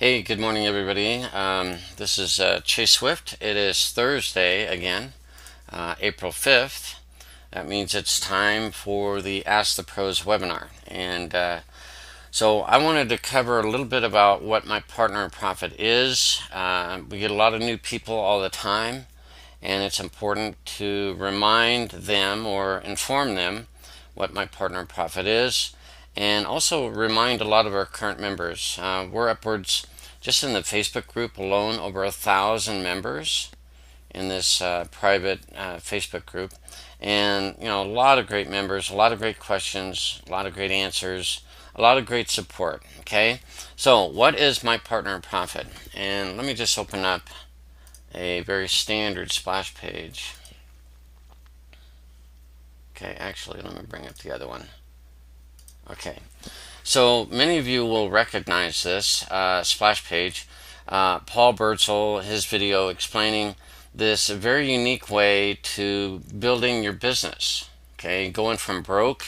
Hey, good morning, everybody. This is Chase Swift. It is Thursday again, April 5th. That means it's time for the Ask the Pros webinar. And so I wanted to cover a little bit about what my partner in profit is. We get a lot of new people all the time, and it's important to remind them or inform them what my partner in profit is, and also remind a lot of our current members. We're upwards, just in the Facebook group alone, over 1,000 members in this private Facebook group, and a lot of great members, a lot of great questions, a lot of great answers, a lot of great support. Okay, so what is my partner in profit? And let me just open up a very standard splash page. Okay, actually, let me bring up the other one. Okay, so many of you will recognize this splash page. Paul Birdsall, his video explaining this very unique way to building your business. Okay, going from broke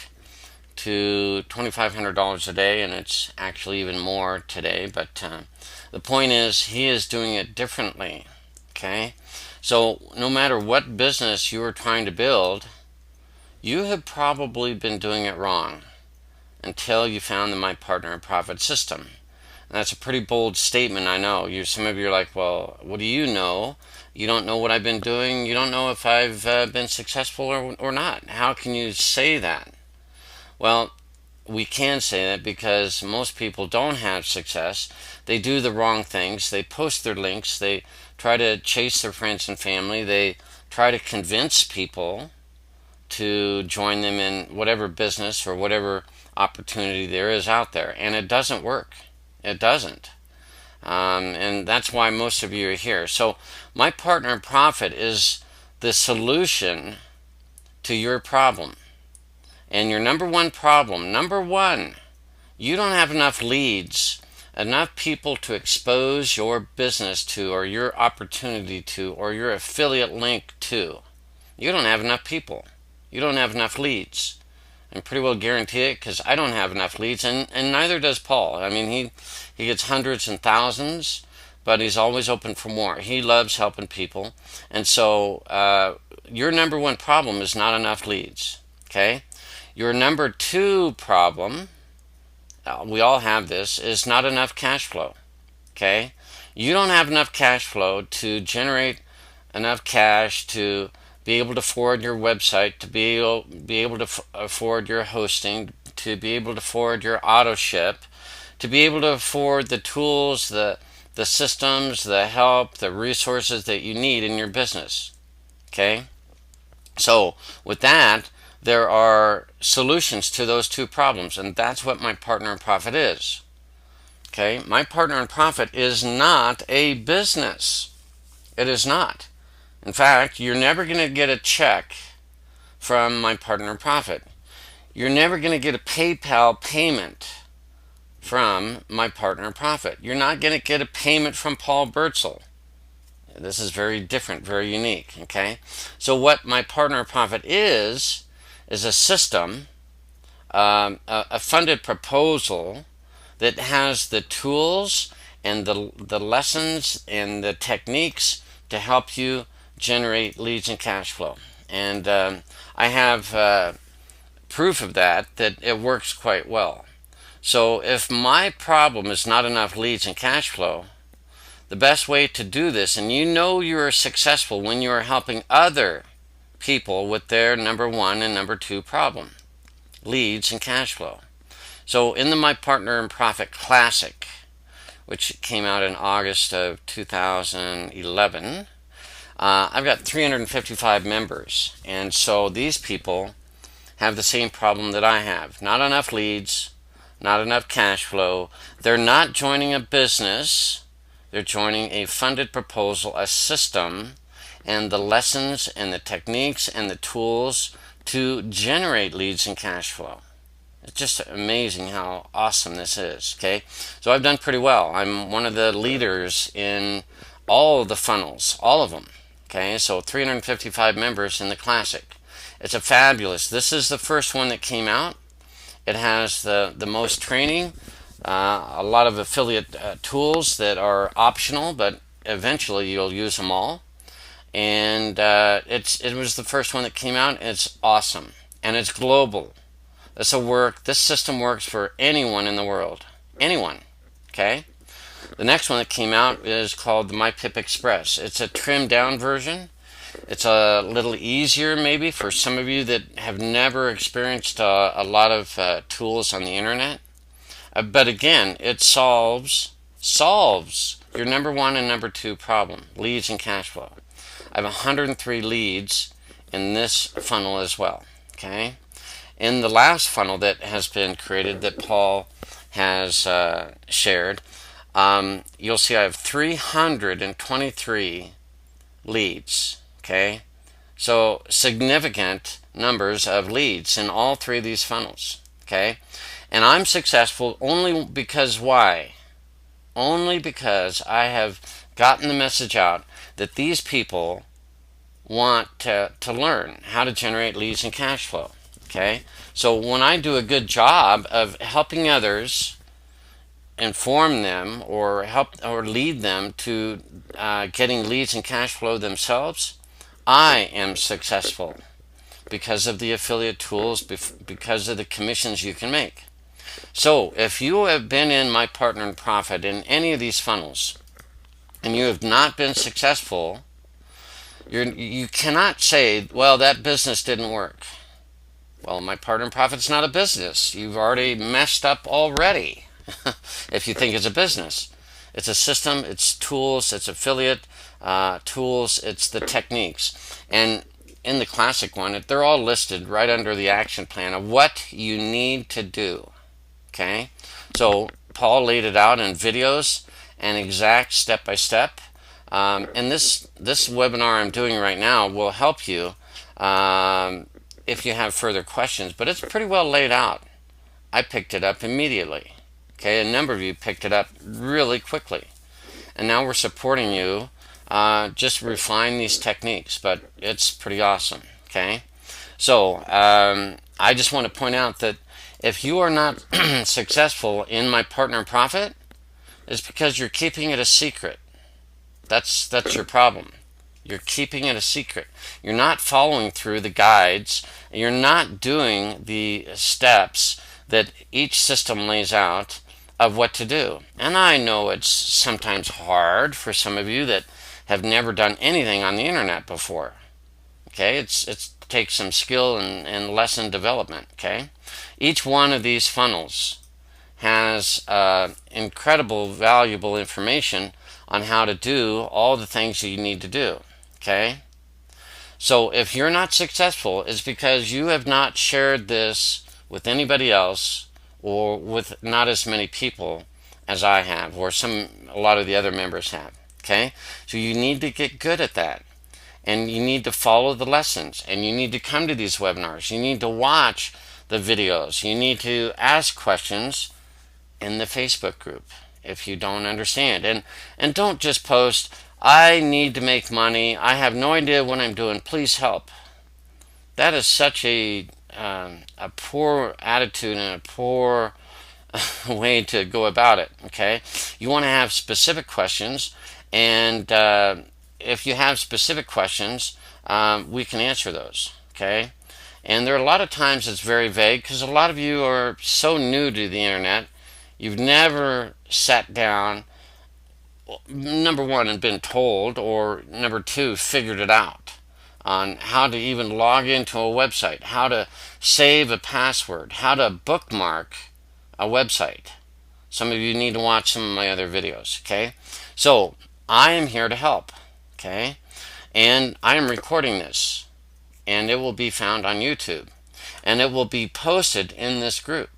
to $2,500 a day, and it's actually even more today. But the point is, he is doing it differently. Okay, so no matter what business you are trying to build, you have probably been doing it wrong until you found the My Partner in Profit system. And that's a pretty bold statement, I know. Some of you are like, well, what do you know? You don't know what I've been doing. You don't know if I've been successful or not. How can you say that? Well, we can say that because most people don't have success. They do the wrong things. They post their links. They try to chase their friends and family. They try to convince people to join them in whatever business or whatever opportunity there is out there, and it doesn't work. It doesn't. And that's why most of you are here. So my partner in profit is the solution to your problem. And your number one problem, you don't have enough leads, enough people to expose your business to, or your opportunity to, or your affiliate link to. You don't have enough people. You don't have enough leads. I pretty well guarantee it, because I don't have enough leads, and neither does Paul. I mean, he gets hundreds and thousands, but he's always open for more. He loves helping people. And so your number one problem is not enough leads. Okay? Your number two problem, we all have this, is not enough cash flow. Okay? You don't have enough cash flow to generate enough cash to be able to forward your website, to be able to afford your hosting, to be able to forward your auto ship, to be able to afford the tools, the systems, the help, the resources that you need in your business. Okay? So with that, there are solutions to those two problems, and that's what my partner in profit is. Okay? My partner in profit is not a business. It is not. In fact, you're never going to get a check from my partner in profit. You're never going to get a PayPal payment from my partner in profit. You're not going to get a payment from Paul Birdsall. This is very different, very unique. Okay, so what my partner in profit is a system, a funded proposal that has the tools and the lessons and the techniques to help you generate leads and cash flow. And I have proof of that it works quite well. So if my problem is not enough leads and cash flow, the best way to do this, and you are successful when you are helping other people with their number one and number two problem, leads and cash flow. So in the My Partner in Profit Classic, which came out in August of 2011, I've got 355 members, and so these people have the same problem that I have. Not enough leads, not enough cash flow. They're not joining a business. They're joining a funded proposal, a system, and the lessons and the techniques and the tools to generate leads and cash flow. It's just amazing how awesome this is. Okay, so I've done pretty well. I'm one of the leaders in all of the funnels, all of them. Okay, so 355 members in the Classic. It's a fabulous. This is the first one that came out. It has the most training, a lot of affiliate tools that are optional, but eventually you'll use them all. And it was the first one that came out. And it's awesome, and it's global. This system works for anyone in the world, anyone. Okay. The next one that came out is called the MyPiP Express. It's a trimmed down version. It's a little easier maybe for some of you that have never experienced a lot of tools on the internet. But again, it solves your number one and number two problem, leads and cash flow. I have 103 leads in this funnel as well. Okay. In the last funnel that has been created that Paul has shared, you'll see I have 323 leads. Okay, so significant numbers of leads in all three of these funnels. Okay, and I'm successful only because why? Only because I have gotten the message out that these people want to learn how to generate leads and cash flow. Okay, so when I do a good job of helping others, inform them or help or lead them to getting leads and cash flow themselves, I am successful because of the affiliate tools, because of the commissions you can make. So if you have been in My Partner in Profit in any of these funnels and you have not been successful, you cannot say, well, that business didn't work. Well, My Partner in Profit is not a business. You've already messed up already if you think it's a business. It's a system, it's tools, it's affiliate tools, it's the techniques. And in the classic one, they're all listed right under the action plan of what you need to do. Okay? So Paul laid it out in videos and exact step-by-step. And this webinar I'm doing right now will help you if you have further questions. But it's pretty well laid out. I picked it up immediately. Okay, a number of you picked it up really quickly. And now we're supporting you. Just refine these techniques, but it's pretty awesome. Okay, so I just want to point out that if you are not successful in My Partner in Profit, it's because you're keeping it a secret. That's your problem. You're keeping it a secret. You're not following through the guides. You're not doing the steps that each system lays out of what to do. And I know it's sometimes hard for some of you that have never done anything on the internet before. Okay, it takes some skill and lesson development. Okay, each one of these funnels has incredible valuable information on how to do all the things you need to do. Okay, so if you're not successful, it's because you have not shared this with anybody else or with not as many people as I have or a lot of the other members have. Okay, so you need to get good at that, and you need to follow the lessons, and you need to come to these webinars. You need to watch the videos. You need to ask questions in the Facebook group if you don't understand, and don't just post, I need to make money, I have no idea what I'm doing, please help. That is such a poor attitude and a poor way to go about it. Okay, you want to have specific questions, and if you have specific questions, we can answer those. Okay, and there are a lot of times it's very vague because a lot of you are so new to the internet. You've never sat down, number one, and been told, or number two, figured it out on how to even log into a website, how to save a password, how to bookmark a website. Some of you need to watch some of my other videos. Okay, so I am here to help. Okay, and I am recording this, and it will be found on YouTube, and it will be posted in this group.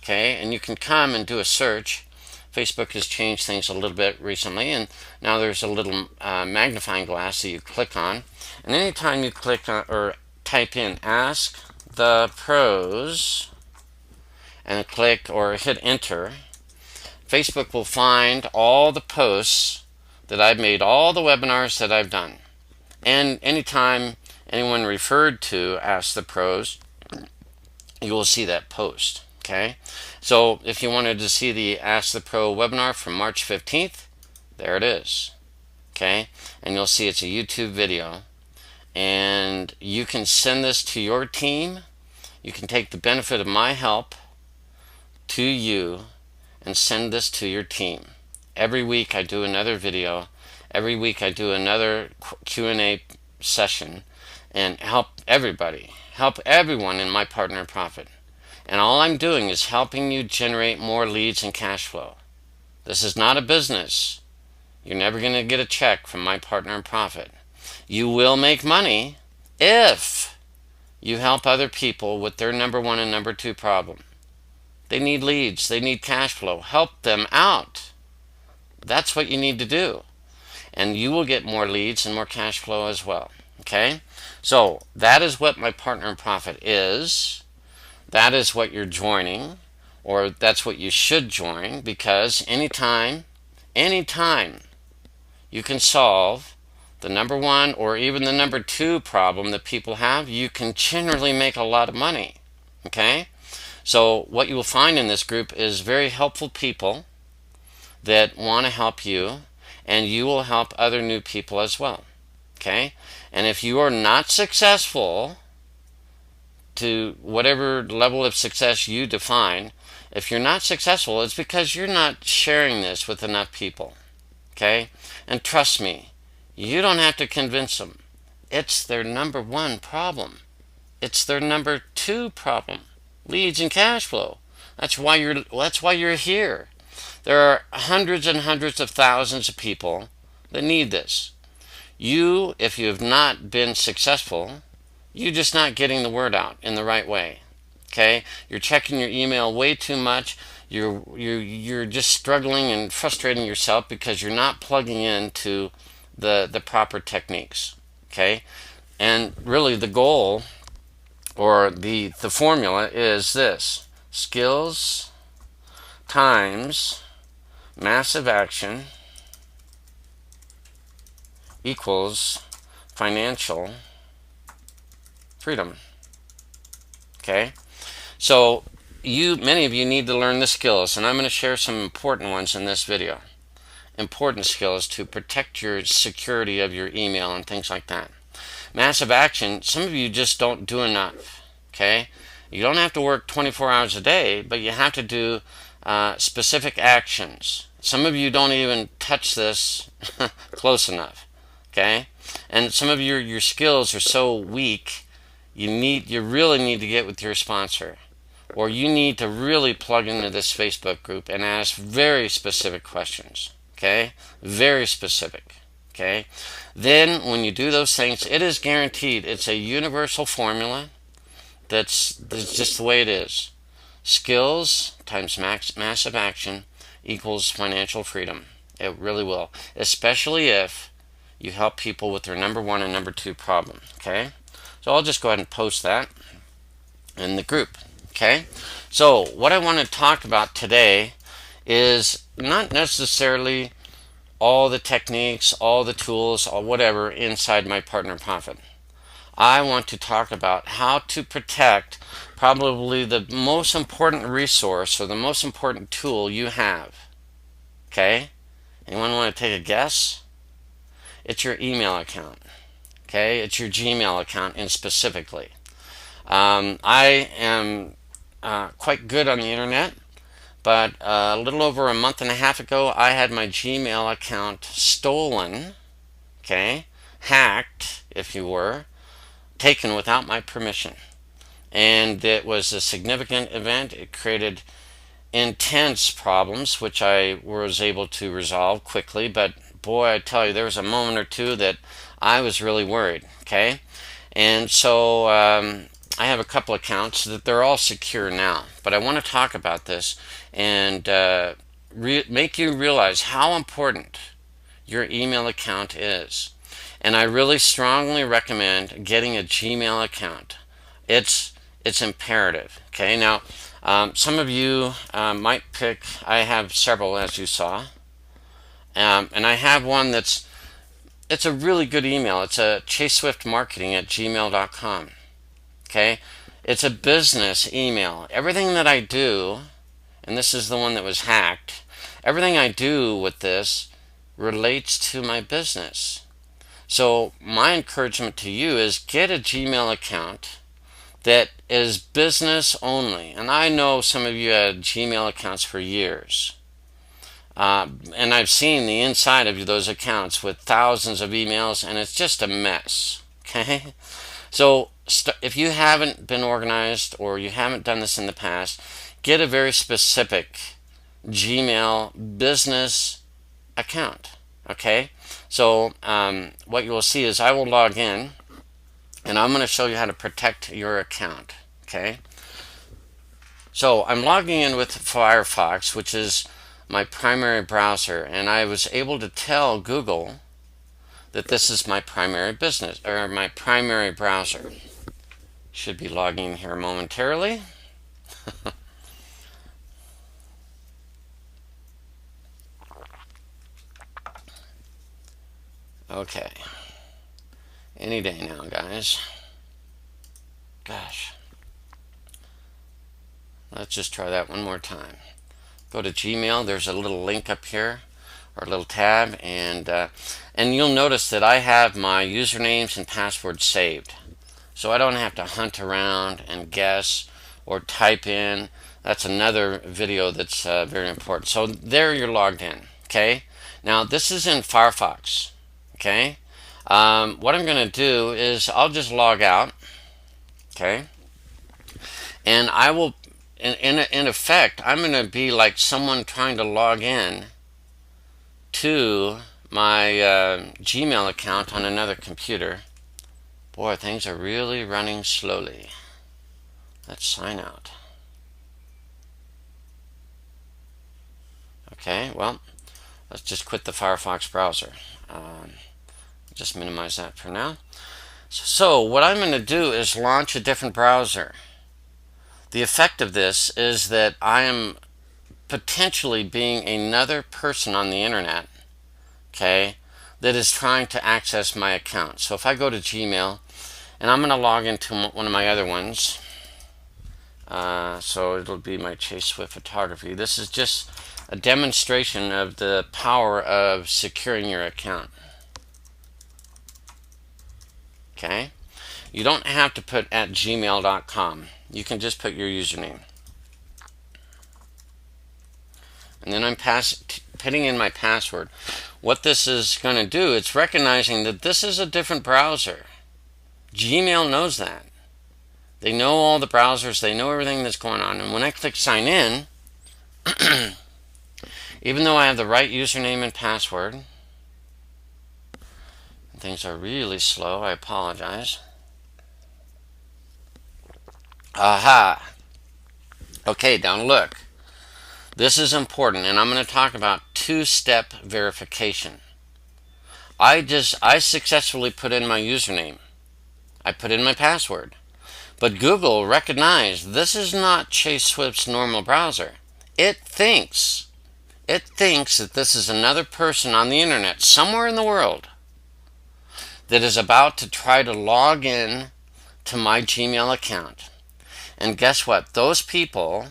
Okay, and you can come and do a search. Facebook has changed things a little bit recently, and now there's a little magnifying glass that you click on, and anytime you click on or type in Ask the Pros and click or hit enter, Facebook will find all the posts that I've made, all the webinars that I've done, and anytime anyone referred to Ask the Pros, you will see that post. Okay, so if you wanted to see the Ask the Pro webinar from March 15th, there it is. Okay, and you'll see it's a YouTube video, and you can send this to your team. You can take the benefit of my help to you and send this to your team. Every week I do another video. Every week I do another Q&A session and help everybody, help everyone in My Partner in Profit. And all I'm doing is helping you generate more leads and cash flow. This is not a business. You're never going to get a check from My Partner in Profit. You will make money if you help other people with their number one and number two problem. They need leads. They need cash flow. Help them out. That's what you need to do. And you will get more leads and more cash flow as well. Okay? So that is what My Partner in Profit is. That is what you're joining, or that's what you should join, because anytime you can solve the number one or even the number two problem that people have, you can generally make a lot of money. Okay? So what you will find in this group is very helpful people that want to help you, and you will help other new people as well. Okay? And if you are not successful to whatever level of success you define, if you're not successful, it's because you're not sharing this with enough people. Okay? And trust me, you don't have to convince them. It's their number one problem. It's their number two problem. Leads and cash flow. That's why you're here. There are hundreds and hundreds of thousands of people that need this. You, if you have not been successful, you're just not getting the word out in the right way. Okay? You're checking your email way too much. You're just struggling and frustrating yourself because you're not plugging into the proper techniques. Okay? And really the goal, or the formula, is this: skills times massive action equals financial freedom. Okay? So many of you need to learn the skills, and I'm going to share some important ones in this video. Important skills to protect your security of your email and things like that. Massive action, some of you just don't do enough. Okay? You don't have to work 24 hours a day, but you have to do specific actions. Some of you don't even touch this close enough. Okay? And some of your skills are so weak, you really need to get with your sponsor, or you need to really plug into this Facebook group and ask very specific questions. Okay? Very specific. Okay? Then when you do those things, it is guaranteed. It's a universal formula. That's just the way it is. Skills times massive action equals financial freedom. It really will. Especially if you help people with their number one and number two problem. Okay? So I'll just go ahead and post that in the group. Okay? So what I want to talk about today is not necessarily all the techniques, all the tools, or whatever inside My Partner in Profit. I want to talk about how to protect probably the most important resource or the most important tool you have. Okay? Anyone want to take a guess? It's your email account. Okay? It's your Gmail account, and specifically. I am quite good on the internet, but a little over a month and a half ago, I had my Gmail account stolen, okay, hacked, if you were, taken without my permission. And it was a significant event. It created intense problems, which I was able to resolve quickly, but boy, I tell you, there was a moment or two that I was really worried, okay? And so I have a couple accounts that they're all secure now, but I want to talk about this and make you realize how important your email account is. And I really strongly recommend getting a Gmail account. It's imperative. Okay, now some of you might pick, I have several, as you saw, and I have one it's a really good email. It's a chaseswiftmarketing@gmail.com. Okay, It's a business email. Everything that I do, and this is the one that was hacked, everything I do with this relates to my business. So my encouragement to you is get a Gmail account that is business only. And I know some of you had Gmail accounts for years. And I've seen the inside of those accounts with thousands of emails, and it's just a mess. Okay? So if you haven't been organized or you haven't done this in the past, get a very specific Gmail business account. Okay? So what you will see is I will log in, and I'm going to show you how to protect your account. Okay? So I'm logging in with Firefox, which is my primary browser, and I was able to tell Google that this is my primary business, or my primary browser. Should be logging here momentarily. Okay. Any day now, guys. Gosh. Let's just try that one more time. Go to Gmail. There's a little link up here, or a little tab, and you'll notice that I have my usernames and passwords saved, so I don't have to hunt around and guess or type in. That's another video that's very important. So there you're logged in. Okay. Now this is in Firefox. Okay. What I'm going to do is I'll just log out. Okay. And I will, in effect, I'm going to be like someone trying to log in to my Gmail account on another computer. Boy, things are really running slowly. Let's sign out. Okay, well, let's just quit the Firefox browser. Just minimize that for now. So what I'm going to do is launch a different browser. The effect of this is that I am potentially being another person on the internet, okay, that is trying to access my account. So if I go to Gmail, and I'm going to log into one of my other ones, so it'll be my Chase Swift Photography. This is just a demonstration of the power of securing your account. Okay, you don't have to put @gmail.com. You can just put your username. And then I'm putting in my password. What this is going to do, it's recognizing that this is a different browser. Gmail knows that. They know all the browsers. They know everything that's going on. And when I click sign in, even though I have the right username and password, things are really slow. I apologize. Aha. Okay, now look. This is important, and I'm going to talk about two-step verification. I successfully put in my username. I put in my password. But Google recognized this is not Chase Swift's normal browser. It thinks that this is another person on the internet somewhere in the world that is about to try to log in to my Gmail account. And guess what? Those people,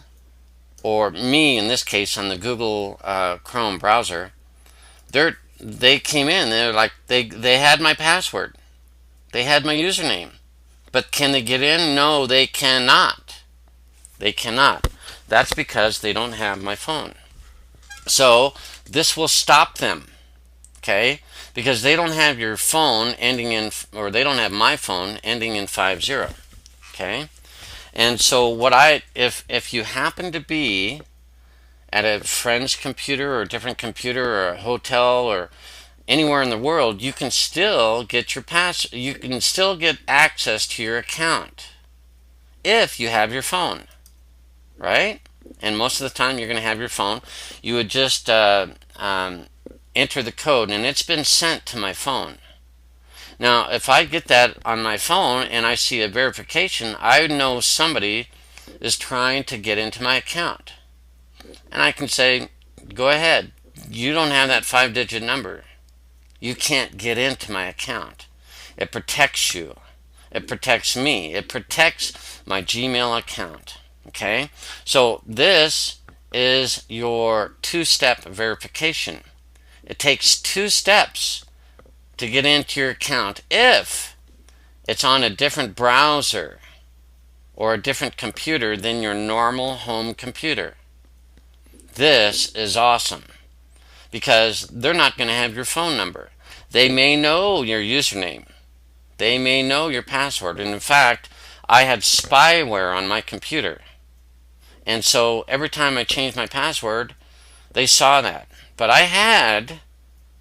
or me in this case on the Google Chrome browser, they came in. They're like they had my password, they had my username, but can they get in? No, they cannot. They cannot. That's because they don't have my phone. So this will stop them. Okay, because they don't have your phone ending in, or they don't have my phone ending in 50. Okay. And so if you happen to be at a friend's computer or a different computer or a hotel or anywhere in the world, you can still get you can still get access to your account if you have your phone, right? And most of the time you're going to have your phone. You would just enter the code, and it's been sent to my phone. Now, if I get that on my phone and I see a verification, I know somebody is trying to get into my account. And I can say, go ahead. You don't have that 5-digit number. You can't get into my account. It protects you. It protects me. It protects my Gmail account. Okay, so this is your two-step verification. It takes 2 steps to get into your account if it's on a different browser or a different computer than your normal home computer. This is awesome because they're not going to have your phone number. They may know your username. They may know your password. And in fact, I had spyware on my computer. And so every time I changed my password, they saw that. But I had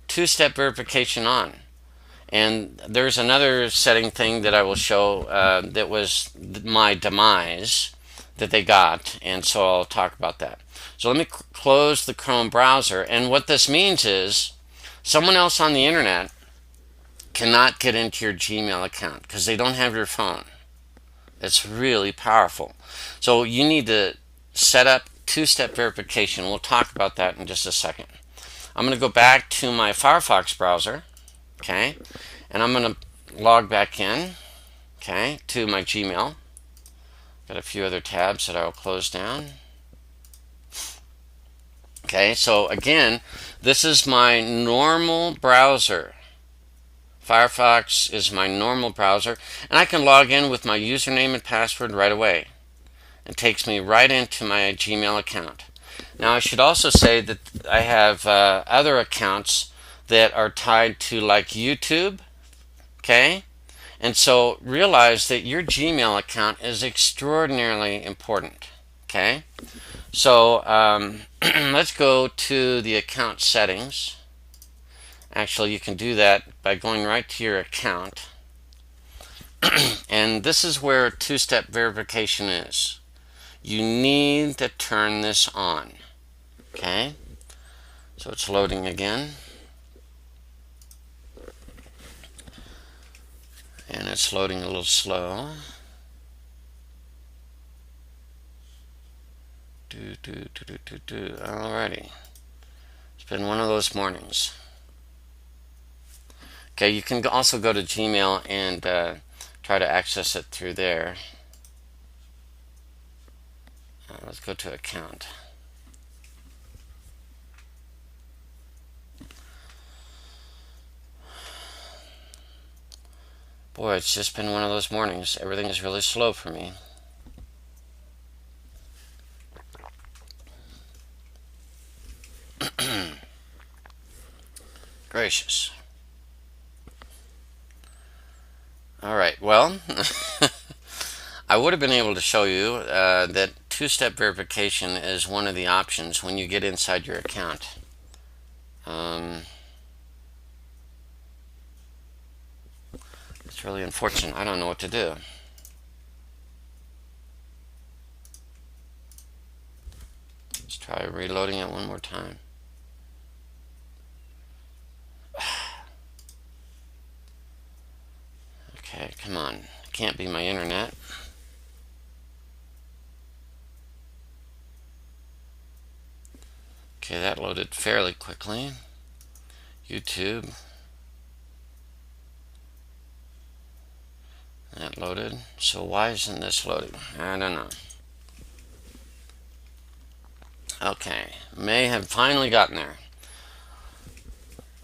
two-step verification on. And there's another setting thing that I will show that was my demise that they got, and so I'll talk about that. So let me close the Chrome browser, and what this means is someone else on the internet cannot get into your Gmail account because they don't have your phone. It's really powerful. So you need to set up two-step verification. We'll talk about that in just a second. I'm going to go back to my Firefox browser, okay, and I'm going to log back in, okay, to my Gmail. Got a few other tabs that I'll close down. Okay, so again, this is my normal browser. Firefox is my normal browser, and I can log in with my username and password right away. It takes me right into my Gmail account. Now I should also say that I have other accounts that are tied to like YouTube, okay? And so realize that your Gmail account is extraordinarily important, okay? So let's go to the account settings. Actually, you can do that by going right to your account. And this is where two-step verification is. You need to turn this on. Okay, so it's loading again, and it's loading a little slow. Alrighty, it's been one of those mornings. Okay, you can also go to Gmail and try to access it through there. Let's go to account. Boy, it's just been one of those mornings. Everything is really slow for me. Gracious. Alright, well, I would have been able to show you that two-step verification is one of the options when you get inside your account. It's really unfortunate. I don't know what to do. Let's try reloading it one more time. Okay, come on. It can't be my internet. Okay, that loaded fairly quickly. YouTube. That loaded. So why isn't this loading? I don't know. Okay, may have finally gotten there.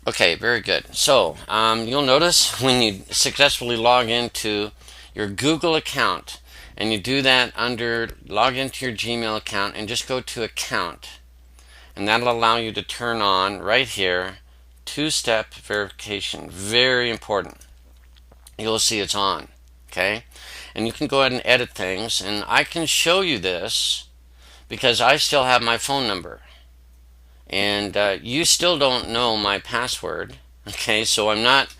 Okay, very good. So you'll notice when you successfully log into your Google account, and you do that under log into your Gmail account and just go to account, and that'll allow you to turn on right here two-step verification. Very important. You'll see it's on. Okay, and you can go ahead and edit things, and I can show you this because I still have my phone number, and you still don't know my password. Okay, so I'm not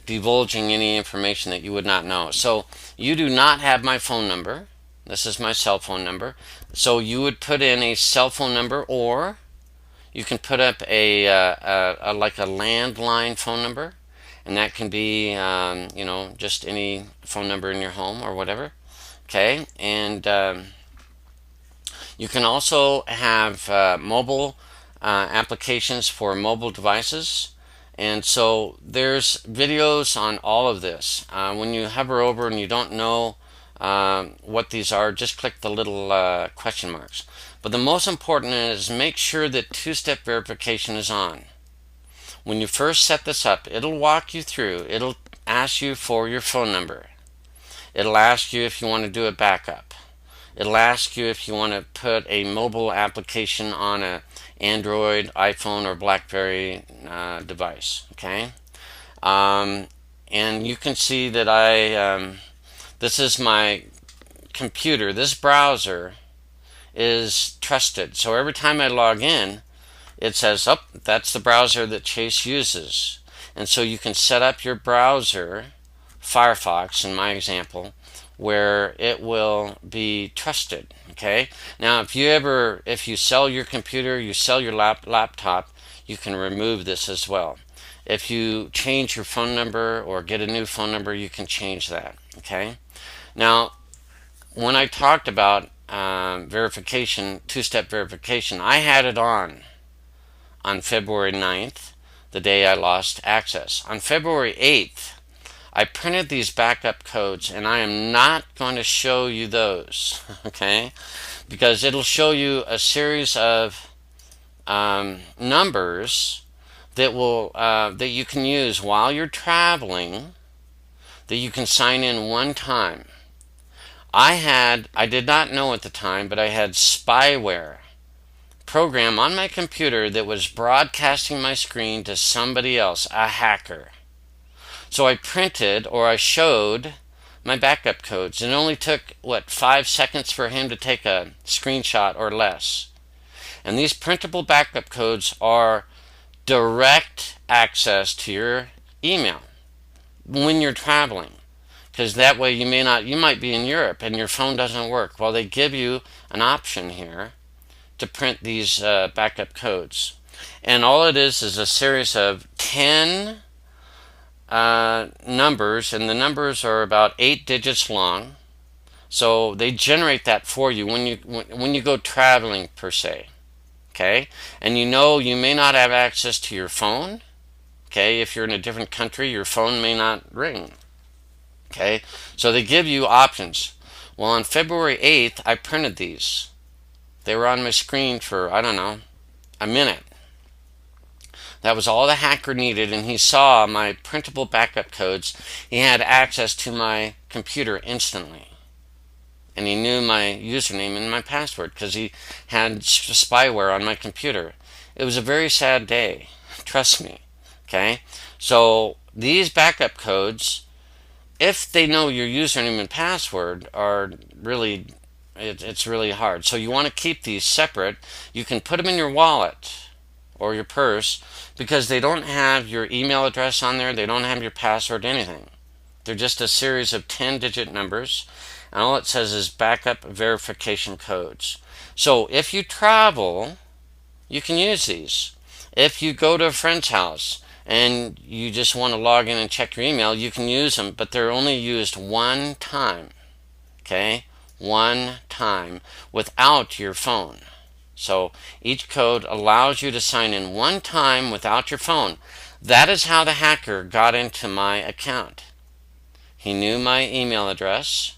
divulging any information that you would not know. So you do not have my phone number. This is my cell phone number. So you would put in a cell phone number, or you can put up a like a landline phone number. And that can be, you know, just any phone number in your home or whatever. Okay, and you can also have mobile applications for mobile devices, And so there's videos on all of this. When you hover over and you don't know what these are, just click the little question marks. But the most important is make sure that two-step verification is on. When you first set this up, it'll walk you through. It'll ask you for your phone number. It'll ask you if you want to do a backup. It'll ask you if you want to put a mobile application on a Android, iPhone, or BlackBerry device. Okay, and you can see that this is my computer. This browser is trusted. So every time I log in, it says, "Oh, that's the browser that Chase uses." And so you can set up your browser, Firefox in my example, where it will be trusted. Okay. Now, if you sell your computer, you sell your laptop, you can remove this as well. If you change your phone number or get a new phone number, you can change that. Okay. Now, when I talked about verification, two-step verification, I had it on February 9th, the day I lost access. On February 8th, I printed these backup codes, and I am not going to show you those, okay? Because it'll show you a series of numbers that you can use while you're traveling, that you can sign in one time. I did not know at the time, but I had spyware program on my computer that was broadcasting my screen to somebody else, a hacker. So I printed, or I showed, my backup codes. It only took, 5 seconds for him to take a screenshot or less. And these printable backup codes are direct access to your email when you're traveling. Because that way you might be in Europe and your phone doesn't work. Well, they give you an option here to print these backup codes. And all it is a series of 10 numbers, and the numbers are about 8 digits long. So they generate that for you when you go traveling per se. Okay? And you may not have access to your phone. Okay? If you're in a different country, your phone may not ring. Okay? So they give you options. Well, on February 8th, I printed these. They were on my screen for, I don't know, a minute. That was all the hacker needed, and he saw my printable backup codes. He had access to my computer instantly. And he knew my username and my password because he had spyware on my computer. It was a very sad day. Trust me. Okay? So these backup codes, if they know your username and password, it's really hard. So you want to keep these separate. You can put them in your wallet or your purse because they don't have your email address on there. They don't have your password, anything. They're just a series of 10-digit numbers, and all it says is backup verification codes. So if you travel, you can use these. If you go to a friend's house and you just want to log in and check your email, you can use them, but they're only used one time. Okay? One time without your phone. So each code allows you to sign in one time without your phone. That is how the hacker got into my account. He knew my email address,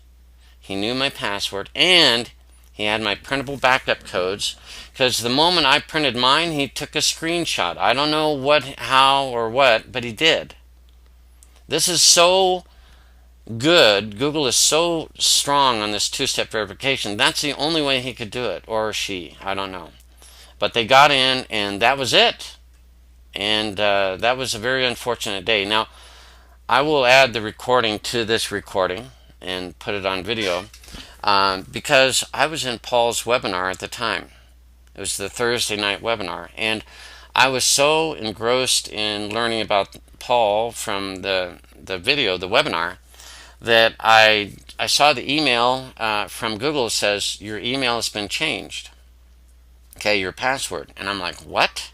he knew my password, and he had my printable backup codes, because the moment I printed mine, he took a screenshot. I don't know how or what, but he did. This is so good. Google is so strong on this two-step verification. That's the only way he could do it, or she. I don't know. But they got in, and that was it. And that was a very unfortunate day. Now, I will add the recording to this recording and put it on video because I was in Paul's webinar at the time. It was the Thursday night webinar, and I was so engrossed in learning about Paul from the video, the webinar, that I saw the email from Google says your email has been changed. Okay, your password. And I'm like, what?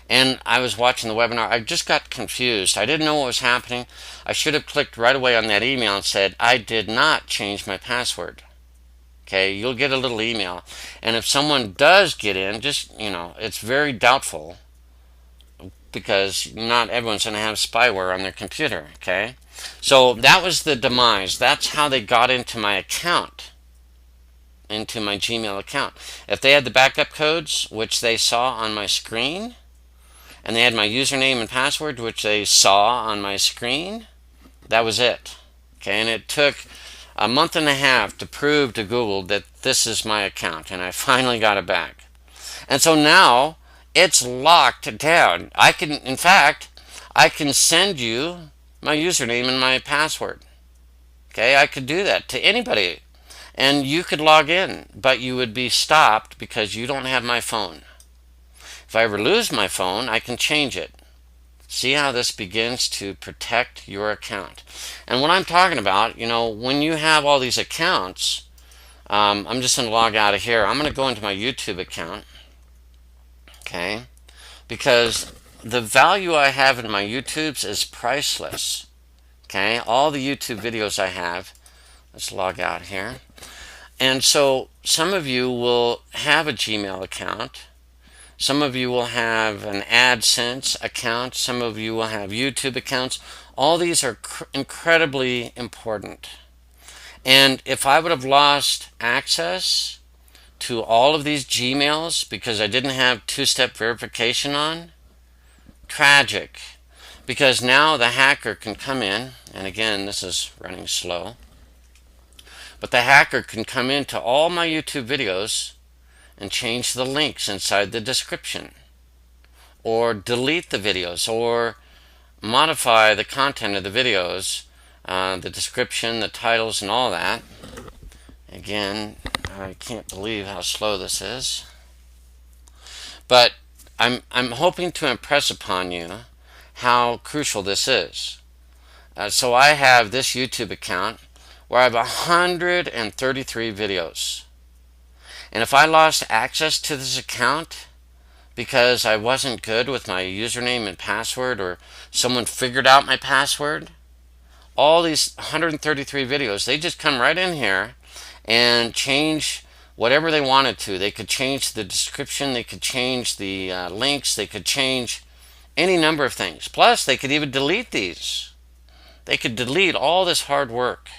And I was watching the webinar. I just got confused. I didn't know what was happening. I should have clicked right away on that email and said, I did not change my password. Okay, you'll get a little email. And if someone does get in, just, it's very doubtful. because not everyone's going to have spyware on their computer. Okay, so that was the demise. That's how they got into my account, into my Gmail account. If they had the backup codes, which they saw on my screen, and they had my username and password, which they saw on my screen, that was it. Okay, and it took a month and a half to prove to Google that this is my account, and I finally got it back. And so now it's locked down. I can, in fact, I can send you my username and my password. Okay, I could do that to anybody, and you could log in, but you would be stopped because you don't have my phone. If I ever lose my phone, I can change it. See how this begins to protect your account. And what I'm talking about, you know, when you have all these accounts, I'm just going to log out of here. I'm going to go into my YouTube account, okay, because the value I have in my YouTubes is priceless. Okay, all the YouTube videos I have. Let's log out here. And so some of you will have a Gmail account. Some of you will have an AdSense account. Some of you will have YouTube accounts. All these are incredibly important. And if I would have lost access to all of these Gmails because I didn't have two-step verification on, tragic. Because now the hacker can come in, and again, this is running slow, but the hacker can come into all my YouTube videos and change the links inside the description, or delete the videos, or modify the content of the videos, the description, the titles, and all that. Again, I can't believe how slow this is, but I'm hoping to impress upon you how crucial this is. So I have this YouTube account where I have 133 videos. And if I lost access to this account because I wasn't good with my username and password, or someone figured out my password, all these 133 videos, they just come right in here and change whatever they wanted to. They could change the description, they could change the links, they could change any number of things. Plus, they could even delete these. They could delete all this hard work.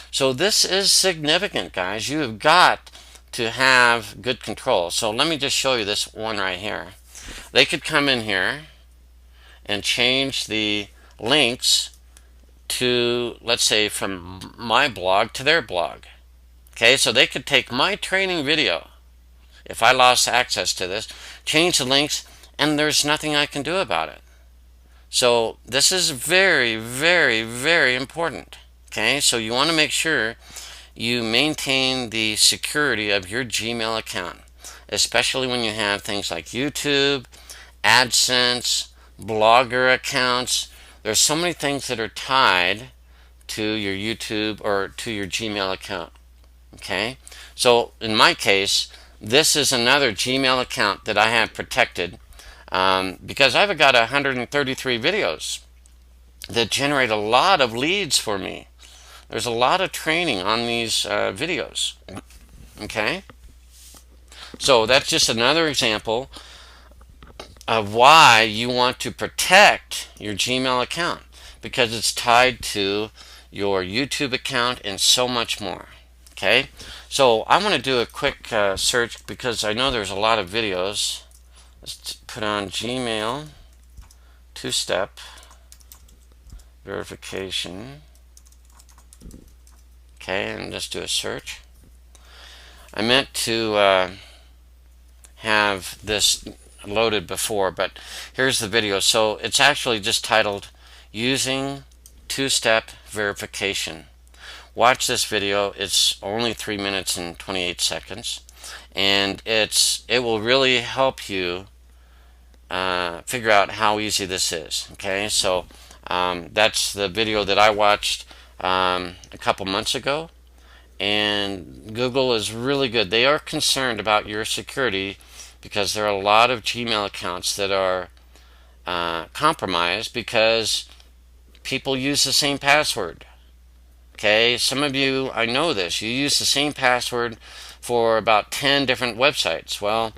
So this is significant, guys. You have got to have good control. So let me just show you this one right here. They could come in here and change the links to, let's say, from my blog to their blog. Okay, so they could take my training video, if I lost access to this, change the links, and there's nothing I can do about it. So this is very, very, very important. Okay, so you want to make sure you maintain the security of your Gmail account, especially when you have things like YouTube, AdSense, blogger accounts. There's so many things that are tied to your YouTube or to your Gmail account. Okay, so in my case, this is another Gmail account that I have protected because I've got 133 videos that generate a lot of leads for me. There's a lot of training on these videos. Okay, so that's just another example of why you want to protect your Gmail account, because it's tied to your YouTube account and so much more. Okay, so I want to do a quick search because I know there's a lot of videos. Let's put on Gmail two-step verification. Okay, and just do a search. I meant to have this loaded before, but here's the video. So it's actually just titled Using Two-Step Verification. Watch this video. It's only 3 minutes and 28 seconds, and it will really help you figure out how easy this is. Okay, so that's the video that I watched a couple months ago, and Google is really good. They are concerned about your security because there are a lot of Gmail accounts that are compromised because people use the same password. Okay, some of you, I know this, you use the same password for about 10 different websites. Well,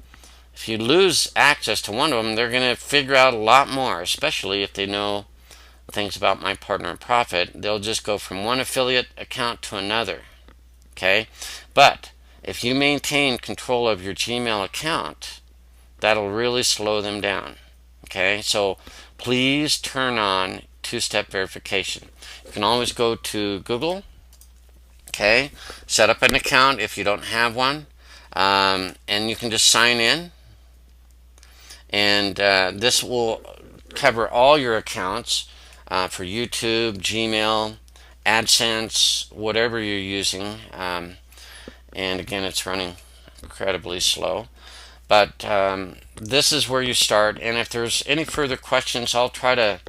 If you lose access to one of them, they're going to figure out a lot more, especially if they know things about My Partner in Profit. They'll just go from one affiliate account to another. Okay? But if you maintain control of your Gmail account, that'll really slow them down. Okay? So please turn on two-step verification. You can always go to Google, okay, set up an account if you don't have one, and you can just sign in, and this will cover all your accounts for YouTube, Gmail, AdSense, whatever you're using, and again, it's running incredibly slow. But this is where you start, and if there's any further questions, I'll try to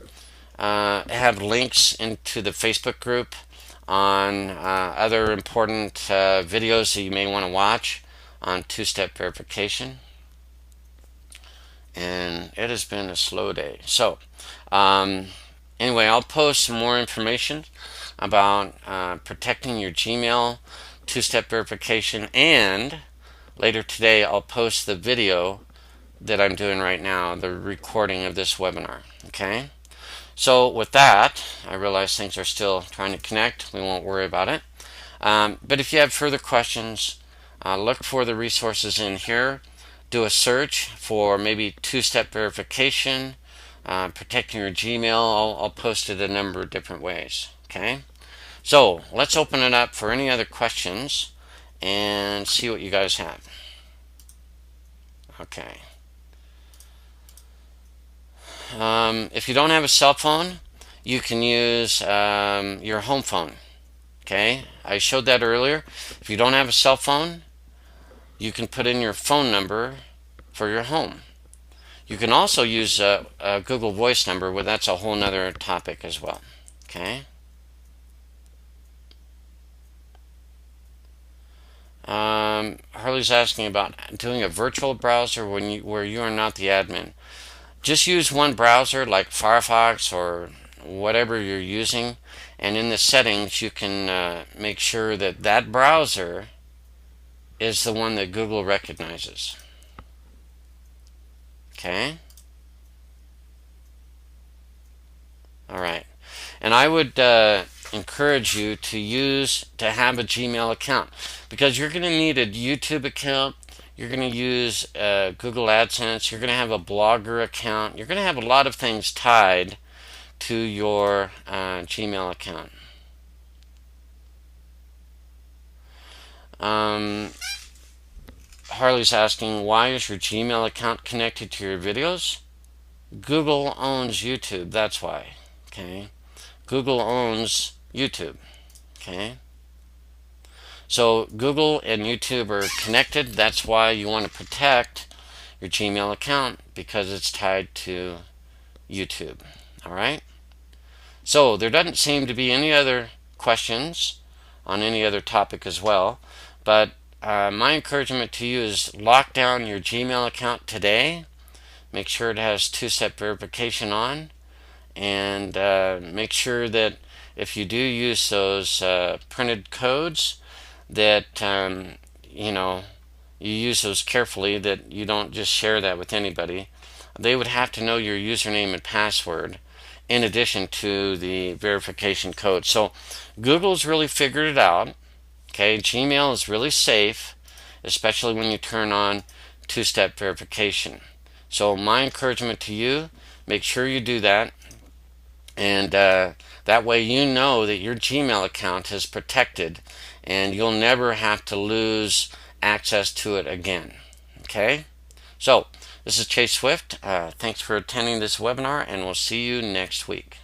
have links into the Facebook group on other important videos that you may want to watch on two-step verification. And it has been a slow day. So anyway, I'll post some more information about protecting your Gmail two-step verification, and later today I'll post the video that I'm doing right now, the recording of this webinar. Okay? So with that, I realize things are still trying to connect. We won't worry about it. But if you have further questions, look for the resources in here. Do a search for maybe two-step verification, protecting your Gmail. I'll post it a number of different ways. Okay? So let's open it up for any other questions and see what you guys have. Okay. If you don't have a cell phone, you can use your home phone. Okay, I showed that earlier. If you don't have a cell phone, you can put in your phone number for your home. You can also use a Google Voice number, but that's a whole nother topic as well. Okay. Harley's asking about doing a virtual browser where you are not the admin. Just use one browser like Firefox or whatever you're using, and in the settings you can make sure that that browser is the one that Google recognizes. Okay? Alright. And I would encourage you to have a Gmail account, because you're going to need a YouTube account. You're going to use Google AdSense. You're going to have a blogger account. You're going to have a lot of things tied to your Gmail account. Harley's asking, why is your Gmail account connected to your videos? Google owns YouTube. That's why. Okay. Google owns YouTube. Okay. So Google and YouTube are connected. That's why you want to protect your Gmail account, because it's tied to YouTube. All right? So there doesn't seem to be any other questions on any other topic as well. But my encouragement to you is lock down your Gmail account today. Make sure it has two-step verification on. And make sure that if you do use those printed codes, that you know, you use those carefully, that you don't just share that with anybody. They would have to know your username and password in addition to the verification code. So Google's really figured it out. Okay, Gmail is really safe, especially when you turn on two-step verification. So my encouragement to you, make sure you do that, and that way you know that your Gmail account is protected and you'll never have to lose access to it again. Okay? So, this is Chase Swift. Thanks for attending this webinar, and we'll see you next week.